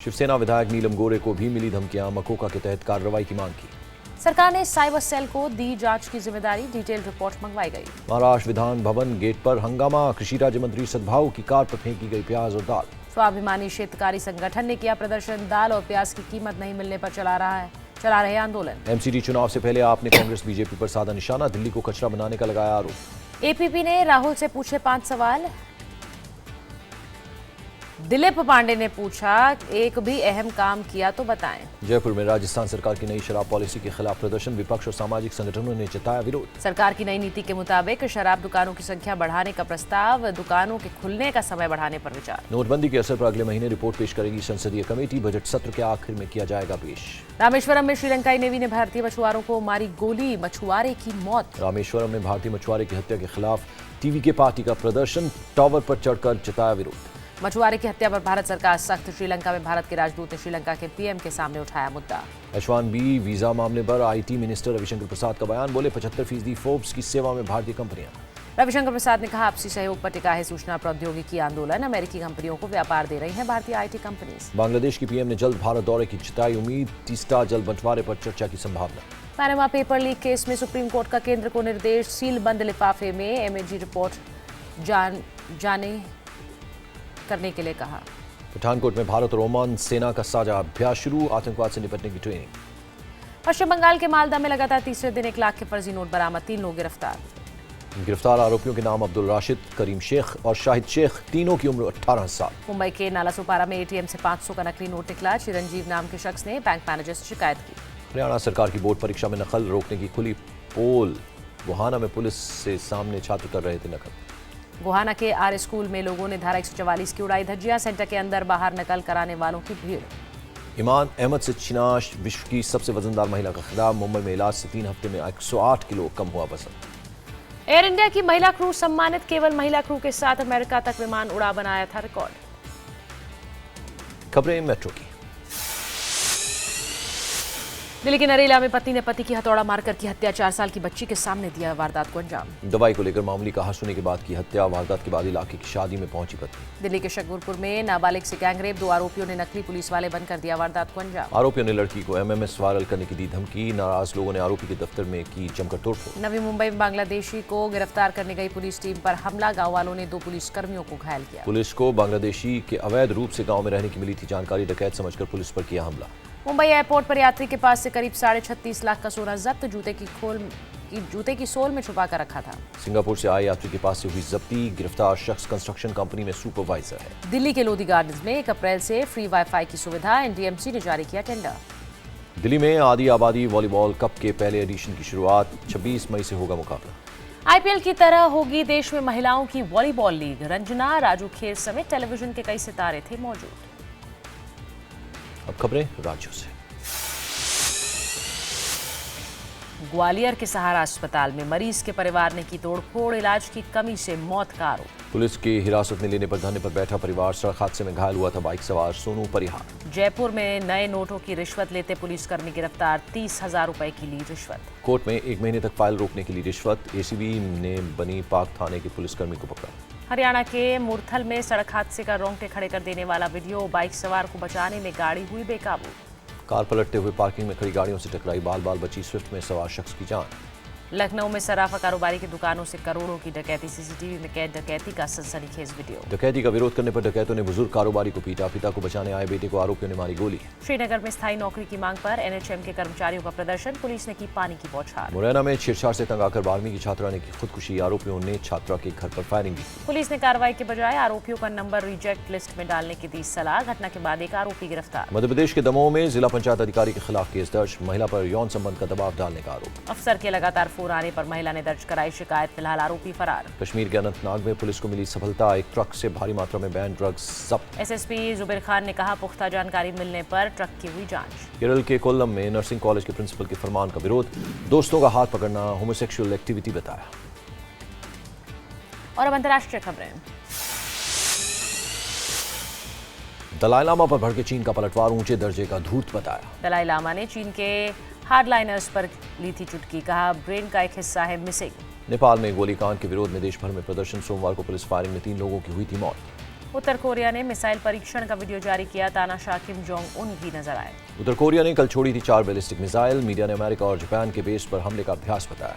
शिवसेना विधायक नीलम गोरे को भी मिली धमकियां, मकोका के तहत कार्रवाई की मांग की। सरकार ने साइबर सेल को दी जांच की जिम्मेदारी, डिटेल रिपोर्ट मंगवाई गई। महाराष्ट्र विधान भवन गेट पर हंगामा, कृषि राज्य मंत्री सद्भाव की कार पर फेंकी गई प्याज और दाल। स्वाभिमानी शेतकारी संगठन ने किया प्रदर्शन, दाल और प्याज की कीमत नहीं मिलने पर चला रहे आंदोलन। एमसीडी चुनाव से पहले आपने कांग्रेस बीजेपी पर साधा निशाना, दिल्ली को कचरा बनाने का लगाया आरोप। एपीपी ने राहुल से पूछे 5 सवाल। दिलीप पांडे ने पूछा, एक भी अहम काम किया तो बताएं। जयपुर में राजस्थान सरकार की नई शराब पॉलिसी के खिलाफ प्रदर्शन, विपक्ष और सामाजिक संगठनों ने जताया विरोध। सरकार की नई नीति के मुताबिक शराब दुकानों की संख्या बढ़ाने का प्रस्ताव, दुकानों के खुलने का समय बढ़ाने पर विचार। नोटबंदी के असर पर अगले महीने रिपोर्ट पेश करेगी संसदीय कमेटी, बजट सत्र के आखिर में किया जाएगा पेश। रामेश्वरम में श्रीलंकाई नेवी ने भारतीय मछुआरों को मारी गोली, मछुआरे की मौत। रामेश्वरम में भारतीय मछुआरे की हत्या के खिलाफ टीवी के पार्टी का प्रदर्शन, टावर पर चढ़कर जताया विरोध। मछुआरे की हत्या पर भारत सरकार सख्त, श्रीलंका में भारत के राजदूत ने श्रीलंका के पीएम के सामने उठाया मुद्दा। H1B वीजा मामले पर आईटी मिनिस्टर रविशंकर प्रसाद का बयान, बोले 75% फोर्ब्स की सेवा में भारतीय कंपनियां। रविशंकर प्रसाद ने कहा, आपसी सहयोग पर टिका है सूचना प्रौद्योगिकी आंदोलन, अमेरिकी कंपनियों को व्यापार दे रही हैं भारतीय आईटी कंपनीज। बांग्लादेश की पीएम ने जल्द भारत दौरे की जताई उम्मीद, तीस्ता जल बंटवारे पर चर्चा की संभावना। पैनामा पेपर लीक केस में सुप्रीम कोर्ट का केंद्र को निर्देश, सील बंद लिफाफे में एमएजी रिपोर्ट जाने करने के लिए कहा। पठानकोट में भारत और ओमान सेना का साझा अभ्यास शुरू, आतंकवाद से निपटने की ट्रेनिंग। पश्चिम बंगाल के मालदा में लगातार तीसरे दिन 1 लाख के फर्जी नोट बरामद, 3 लोग गिरफ्तार। गिरफ्तार आरोपियों के नाम अब्दुल राशिद, करीम शेख और शाहिद शेख, तीनों की उम्र 18 साल। मुंबई के नालासोपारा में एटीएम से 500 का नकली नोट निकला, चिरंजीव नाम के शख्स ने बैंक मैनेजर से शिकायत की। हरियाणा सरकार की बोर्ड परीक्षा में नकल रोकने की खुली पोल, गोहाना में पुलिस से सामने छात्र कर रहे थे नकल। गोहाना के आर स्कूल में लोगों ने धारा 144 की उड़ाई धज्जियां, सेंटर के अंदर बाहर नकल कराने वालों की भीड़। ईमान अहमद से चिनाश विश्व की सबसे वजनदार महिला का खिताब, मुंबई में इलाज से 3 हफ्ते में 108 किलो कम हुआ वजन। एयर इंडिया की महिला क्रू सम्मानित, केवल महिला क्रू के साथ अमेरिका तक विमान उड़ा, बनाया था रिकॉर्ड। खबरें मेट्रो की। दिल्ली के नरेला में पत्नी ने पति की हथौड़ा मारकर की हत्या, 4 साल की बच्ची के सामने दिया वारदात को अंजाम। दवाई को लेकर मामूली कहासुनी के बाद की हत्या, वारदात के बाद इलाके की शादी में पहुंची पत्नी। दिल्ली के शकपुर में नाबालिग से गैंगरेप, 2 आरोपियों ने नकली पुलिस वाले बनकर दिया वारदात को अंजाम। आरोपियों ने लड़की को एमएमएस वायरल करने की दी धमकी, नाराज लोगों ने आरोपी के दफ्तर में की जमकर तोड़फोड़। नवी मुंबई में बांग्लादेशी को गिरफ्तार करने गई पुलिस टीम पर हमला, गांव वालों ने 2 पुलिस कर्मियों को घायल किया। पुलिस को बांग्लादेशी के अवैध रूप से गांव में रहने की मिली थी जानकारी, डकैत समझकर पुलिस पर किया हमला। मुंबई एयरपोर्ट पर यात्री के पास से करीब 36.5 लाख का सोना जब्त, जूते की सोल में छुपा कर रखा था। सिंगापुर से आए यात्री के पास से हुई जब्ती, गिरफ्तार शख्स कंस्ट्रक्शन कंपनी में सुपरवाइजर है। दिल्ली के लोधी गार्डन्स में 1 अप्रैल से फ्री वाईफाई की सुविधा, एनडीएमसी ने जारी किया टेंडर। दिल्ली में आदि आबादी वॉलीबॉल कप के पहले एडिशन की शुरुआत, 26 मई से होगा मुकाबला। आईपीएल की तरह होगी देश में महिलाओं की वॉलीबॉल लीग, रंजना, राजू खेर समेत टेलीविजन के कई सितारे थे मौजूद। अब खबरें राज्यों से। ग्वालियर के सहारा अस्पताल में मरीज के परिवार ने की तोड़फोड़, इलाज की कमी से मौत का आरोप। पुलिस की हिरासत में लेने पर धरने पर बैठा परिवार, सड़क हादसे में घायल हुआ था बाइक सवार सोनू परिहार। जयपुर में नए नोटों की रिश्वत लेते पुलिसकर्मी गिरफ्तार, 30,000 रुपए की ली रिश्वत। कोर्ट में 1 महीने तक फाइल रोकने के लिए रिश्वत, एसीबी ने बनी पाक थाने के पुलिसकर्मी को पकड़ा। हरियाणा के मुरथल में सड़क हादसे का रोंगटे खड़े कर देने वाला वीडियो, बाइक सवार को बचाने में गाड़ी हुई बेकाबू। कार पलटते हुए पार्किंग में खड़ी गाड़ियों से टकराई, बाल बाल बची स्विफ्ट में सवार शख्स की जान। लखनऊ में सराफा कारोबारी की दुकानों से करोड़ों की डकैती, सीसीटीवी में कैद डकैती का सनसनीखेज वीडियो। डकैती का विरोध करने पर डकैतों ने बुजुर्ग कारोबारी को पीटा, पिता को बचाने आए बेटे को आरोपियों ने मारी गोली। श्रीनगर में स्थायी नौकरी की मांग पर एनएचएम के कर्मचारियों का प्रदर्शन, पुलिस ने की पानी की बौछार। मुरैना में छेड़छाड़ से तंग आकर 12वीं की छात्रा ने की खुदकुशी, आरोपियों ने छात्रा के घर पर फायरिंग की। पुलिस ने कार्रवाई के बजाय आरोपियों का नंबर रिजेक्ट लिस्ट में डालने की दी सलाह, घटना के बाद 1 आरोपी गिरफ्तार। मध्य प्रदेश के दमोह में जिला पंचायत अधिकारी के खिलाफ केस दर्ज, महिला पर यौन संबंध का दबाव डालने का आरोप। अफसर के लगातार फोन आने पर महिला ने दर्ज कराई शिकायत, फिलहाल आरोपी फरार। कश्मीर के अनंतनाग में पुलिस को मिली सफलता, एक ट्रक से भारी मात्रा में बैन ड्रग्स जब्त। एसएसपी जुबेर खान ने कहा, पुख्ता जानकारी मिलने पर ट्रक की हुई जांच। केरल के कोल्लम में नर्सिंग कॉलेज के प्रिंसिपल के फरमान का विरोध, दोस्तों का हाथ पकड़ना होमोसेक्सुअल एक्टिविटी बताया। और अब अंतर्राष्ट्रीय खबरें। दलाई लामा पर भड़के चीन का पलटवार, ऊंचे दर्जे का धूर्त बताया। दलाई लामा ने चीन के हार्डलाइनर्स पर ली थी चुटकी, कहा ब्रेन का एक हिस्सा है मिसिंग। नेपाल में गोलीकांड के विरोध में देश भर में प्रदर्शन, सोमवार को पुलिस फायरिंग में 3 लोगों की हुई थी मौत। उत्तर कोरिया ने मिसाइल परीक्षण का वीडियो जारी किया, तानाशाह किम जोंग उन भी नजर आए। उत्तर कोरिया ने कल छोड़ी थी 4 बैलिस्टिक मिसाइल। मीडिया ने अमेरिका और जापान के बेस पर हमले का अभ्यास बताया।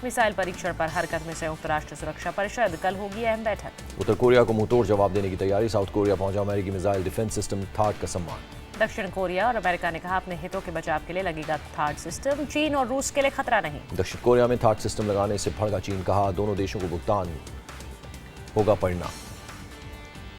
मिसाइल परीक्षण पर हरकत में संयुक्त राष्ट्र सुरक्षा परिषद, कल होगी अहम बैठक। उत्तर कोरिया को मुंहतोड़ जवाब देने की तैयारी। साउथ कोरिया पहुंचा अमेरिकी मिसाइल डिफेंस सिस्टम थार्ड का सम्मान। दक्षिण कोरिया और अमेरिका ने कहा अपने हितों के बचाव के लिए लगेगा थार्ड सिस्टम, चीन और रूस के लिए खतरा नहीं। दक्षिण कोरिया में थार्ड सिस्टम लगाने से भड़का चीन, कहा दोनों देशों को भुगतान होगा पड़ना।